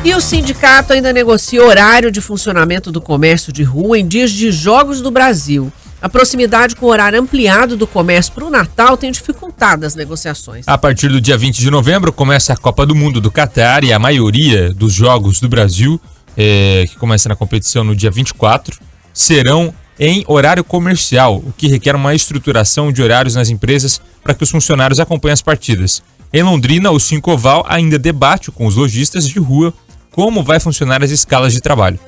E o sindicato ainda negocia horário de funcionamento do comércio de rua em dias de jogos do Brasil. A proximidade com o horário ampliado do comércio para o Natal tem dificultado as negociações. A partir do dia 20 de novembro começa a Copa do Mundo do Catar e a maioria dos jogos do Brasil, que começa na competição no dia 24, serão em horário comercial, o que requer uma estruturação de horários nas empresas para que os funcionários acompanhem as partidas. Em Londrina, o Cincoval ainda debate com os lojistas de rua como vai funcionar as escalas de trabalho.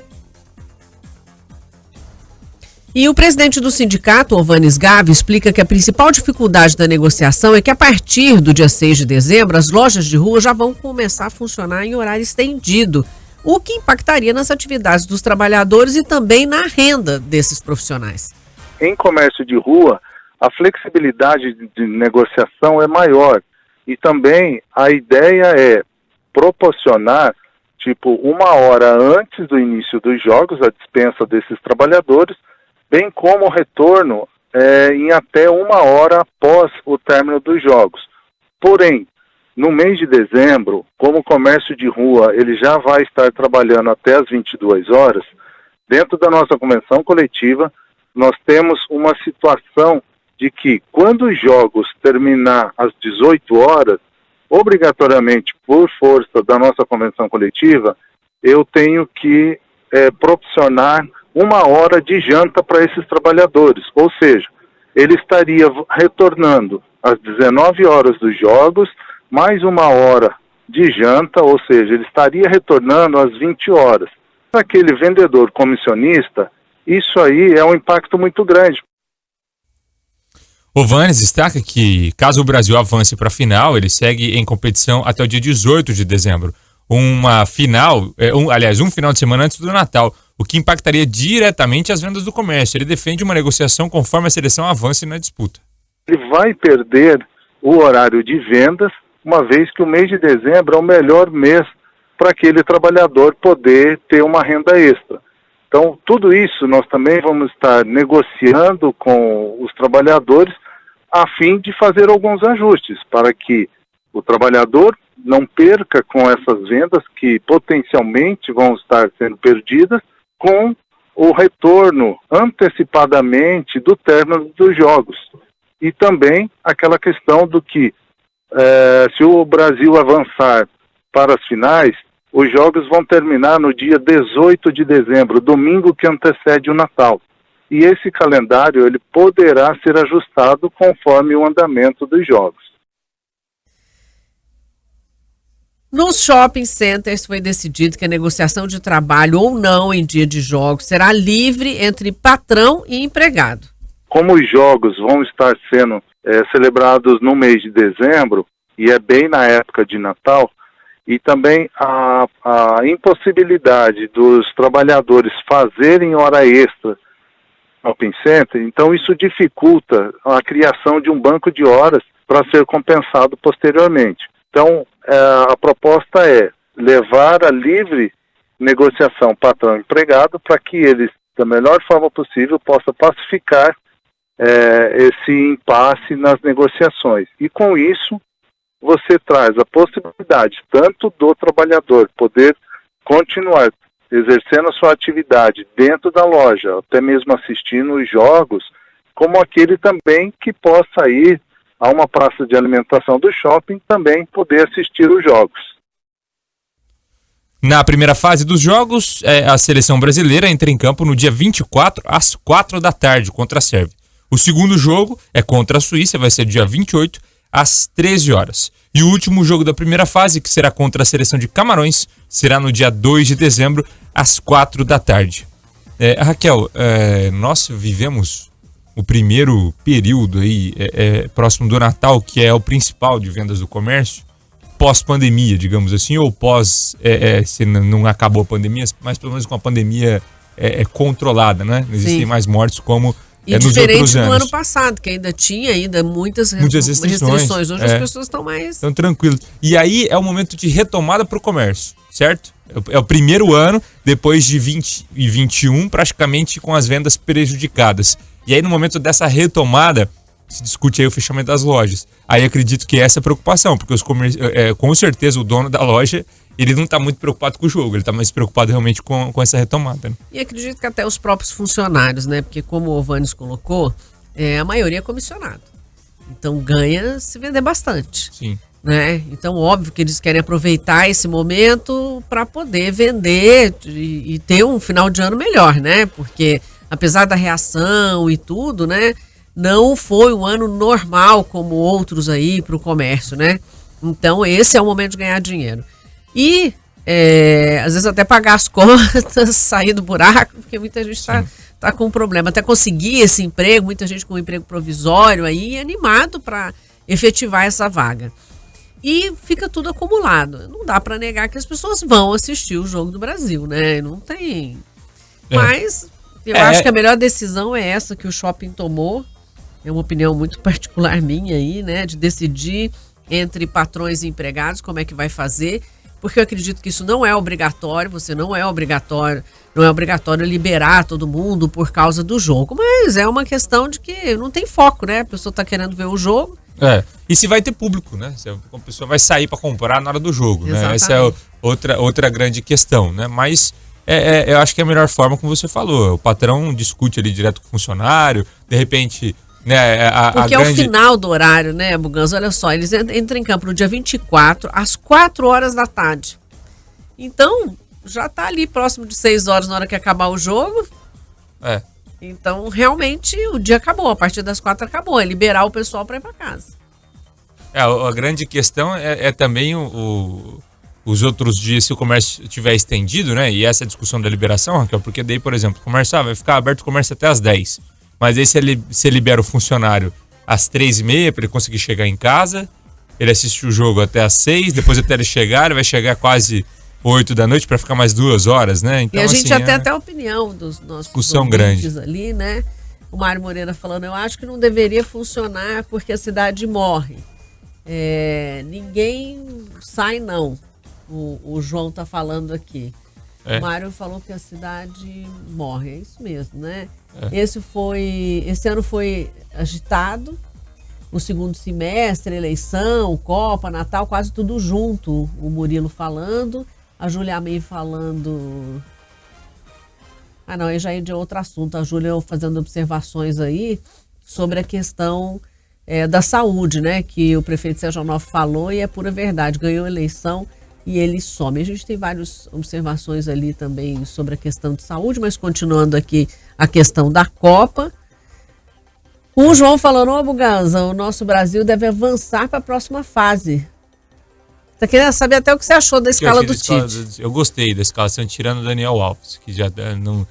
E o presidente do sindicato, Ovanes Gavi, explica que a principal dificuldade da negociação é que a partir do dia 6 de dezembro, as lojas de rua já vão começar a funcionar em horário estendido, o que impactaria nas atividades dos trabalhadores e também na renda desses profissionais. Em comércio de rua, a flexibilidade de negociação é maior e também a ideia é proporcionar uma hora antes do início dos jogos, a dispensa desses trabalhadores, bem como o retorno em até uma hora após o término dos jogos. Porém, no mês de dezembro, como o comércio de rua ele já vai estar trabalhando até as 22 horas, dentro da nossa convenção coletiva, nós temos uma situação de que quando os jogos terminar às 18 horas, obrigatoriamente, por força da nossa convenção coletiva, eu tenho que proporcionar uma hora de janta para esses trabalhadores. Ou seja, ele estaria retornando às 19 horas dos jogos, mais uma hora de janta, ou seja, ele estaria retornando às 20 horas. Para aquele vendedor comissionista, isso aí é um impacto muito grande. Ovanes destaca que, caso o Brasil avance para a final, ele segue em competição até o dia 18 de dezembro. Um final de semana antes do Natal, o que impactaria diretamente as vendas do comércio. Ele defende uma negociação conforme a seleção avance na disputa. Ele vai perder o horário de vendas, uma vez que o mês de dezembro é o melhor mês para aquele trabalhador poder ter uma renda extra. Então, tudo isso nós também vamos estar negociando com os trabalhadores a fim de fazer alguns ajustes para que o trabalhador não perca com essas vendas que potencialmente vão estar sendo perdidas com o retorno antecipadamente do término dos jogos. E também aquela questão do que se o Brasil avançar para as finais, os jogos vão terminar no dia 18 de dezembro, domingo que antecede o Natal. E esse calendário ele poderá ser ajustado conforme o andamento dos jogos. Nos shopping centers foi decidido que a negociação de trabalho ou não em dia de jogos será livre entre patrão e empregado. Como os jogos vão estar sendo celebrados no mês de dezembro, e é bem na época de Natal, e também a impossibilidade dos trabalhadores fazerem hora extra no shopping center, então isso dificulta a criação de um banco de horas para ser compensado posteriormente. Então, a proposta é levar a livre negociação patrão-empregado para que eles, da melhor forma possível, possam pacificar esse impasse nas negociações. E com isso, você traz a possibilidade tanto do trabalhador poder continuar exercendo a sua atividade dentro da loja, até mesmo assistindo os jogos, como aquele também que possa ir a uma praça de alimentação do shopping também poder assistir os jogos. Na primeira fase dos jogos, a seleção brasileira entra em campo no dia 24 às 4 da tarde contra a Sérvia. O segundo jogo é contra a Suíça, vai ser dia 28 às 13 horas. E o último jogo da primeira fase, que será contra a seleção de Camarões, será no dia 2 de dezembro às 4 da tarde. Raquel, nós vivemos o primeiro período aí, próximo do Natal, que é o principal de vendas do comércio, pós-pandemia, digamos assim, ou se não acabou a pandemia, mas pelo menos com a pandemia controlada, né? Não existem mais mortes como nos outros anos. Diferente do ano passado, que ainda tinha muitas restrições. Hoje as pessoas estão mais... Estão tranquilos. E aí é o momento de retomada para o comércio, certo? É o primeiro ano, depois de 20 e 21, praticamente com as vendas prejudicadas. E aí no momento dessa retomada, se discute aí o fechamento das lojas. Aí acredito que essa é a preocupação, porque com certeza o dono da loja, ele não tá muito preocupado com o jogo, ele tá mais preocupado realmente com essa retomada, né? E acredito que até os próprios funcionários, né? Porque como o Ovanes colocou, a maioria é comissionado. Então ganha se vender bastante. Sim. Né? Então, óbvio que eles querem aproveitar esse momento para poder vender e ter um final de ano melhor, né? Porque apesar da reação e tudo, né? Não foi um ano normal como outros aí para o comércio, né? Então, esse é o momento de ganhar dinheiro. E, às vezes, até pagar as contas, sair do buraco, porque muita gente está com problema. Até conseguir esse emprego, muita gente com um emprego provisório aí, animado para efetivar essa vaga. E fica tudo acumulado. Não dá para negar que as pessoas vão assistir o Jogo do Brasil, né? Não tem. Mas eu acho que a melhor decisão é essa que o shopping tomou. É uma opinião muito particular minha aí, né? De decidir entre patrões e empregados como é que vai fazer. Porque eu acredito que isso não é obrigatório. Não é obrigatório liberar todo mundo por causa do jogo. Mas é uma questão de que não tem foco, né? A pessoa está querendo ver o jogo. E se vai ter público, né? Se a pessoa vai sair para comprar na hora do jogo, né? Essa é outra grande questão, né? Mas eu acho que é a melhor forma, como você falou. O patrão discute ali direto com o funcionário, de repente, né? Porque é o final do horário, né, Buganza? Olha só, eles entram em campo no dia 24, às 4 horas da tarde. Então, já tá ali próximo de 6 horas na hora que acabar o jogo. Então, realmente, o dia acabou. A partir das 4 acabou. É liberar o pessoal para ir para casa. A grande questão é também os outros dias, se o comércio tiver estendido, né? E essa discussão da liberação, Raquel, porque daí, por exemplo, o comércio vai ficar aberto o comércio até às 10. Mas aí você libera o funcionário às 3h30 para ele conseguir chegar em casa. Ele assiste o jogo até às 6, depois até ele chegar, ele vai chegar quase 8 da noite para ficar mais 2 horas, né? Então, e a gente tem até a opinião dos nossos discussão grande ali, né? O Mário Moreira falando, eu acho que não deveria funcionar porque a cidade morre. Ninguém sai, não. O João tá falando aqui. O Mário falou que a cidade morre. É isso mesmo, né? Esse ano foi agitado. O segundo semestre, eleição, Copa, Natal, quase tudo junto. O Murilo falando. A Júlia May falando... não, aí já é de outro assunto. A Júlia fazendo observações aí sobre a questão da saúde, né? Que o prefeito Sérgio Onofre falou e é pura verdade. Ganhou a eleição e ele some. A gente tem várias observações ali também sobre a questão de saúde, mas continuando aqui a questão da Copa. O João falando, Buganza, o nosso Brasil deve avançar para a próxima fase. Tá querendo saber até o que você achou da escala do Tite. Eu gostei da escalação, tirando o Daniel Alves, que já não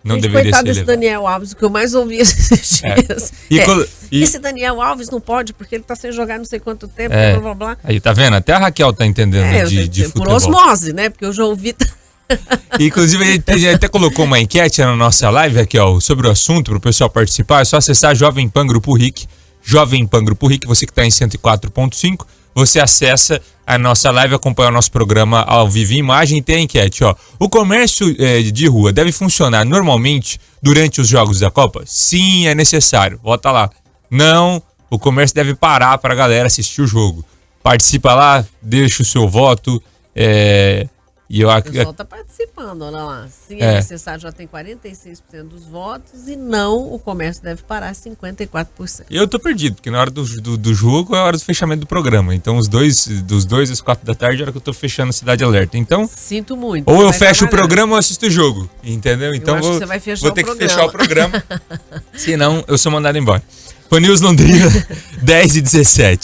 deveria ser coitado desse Daniel Alves, o que eu mais ouvi esses dias. Esse Daniel Alves não pode, porque ele tá sem jogar não sei quanto tempo, blá, blá, blá. Aí, tá vendo? Até a Raquel tá entendendo de futebol. Por osmose, né? Porque eu já ouvi... Inclusive, a gente até colocou uma enquete na nossa live aqui, ó, sobre o assunto, para o pessoal participar. É só acessar Jovem Pan Grupo RIC, Jovem Pan Grupo RIC, você que está em 104.5, você acessa a nossa live, acompanha o nosso programa ao vivo em imagem e tem a enquete, ó. O comércio de rua deve funcionar normalmente durante os jogos da Copa? Sim, é necessário. Vota lá. Não, o comércio deve parar para a galera assistir o jogo. Participa lá, deixa o seu voto. O pessoal está participando, olha lá. Sim, é necessário, já tem 46% dos votos e não, o comércio deve parar 54%. Eu tô perdido, porque na hora do jogo é a hora do fechamento do programa. Então, dos 2 às 4 da tarde é a hora que eu tô fechando a Cidade Alerta. Então, sinto muito. Ou eu fecho o programa ou assisto o jogo, entendeu? Então, você vai vou ter que fechar o programa, senão eu sou mandado embora. Pan News Londrina, 10h17.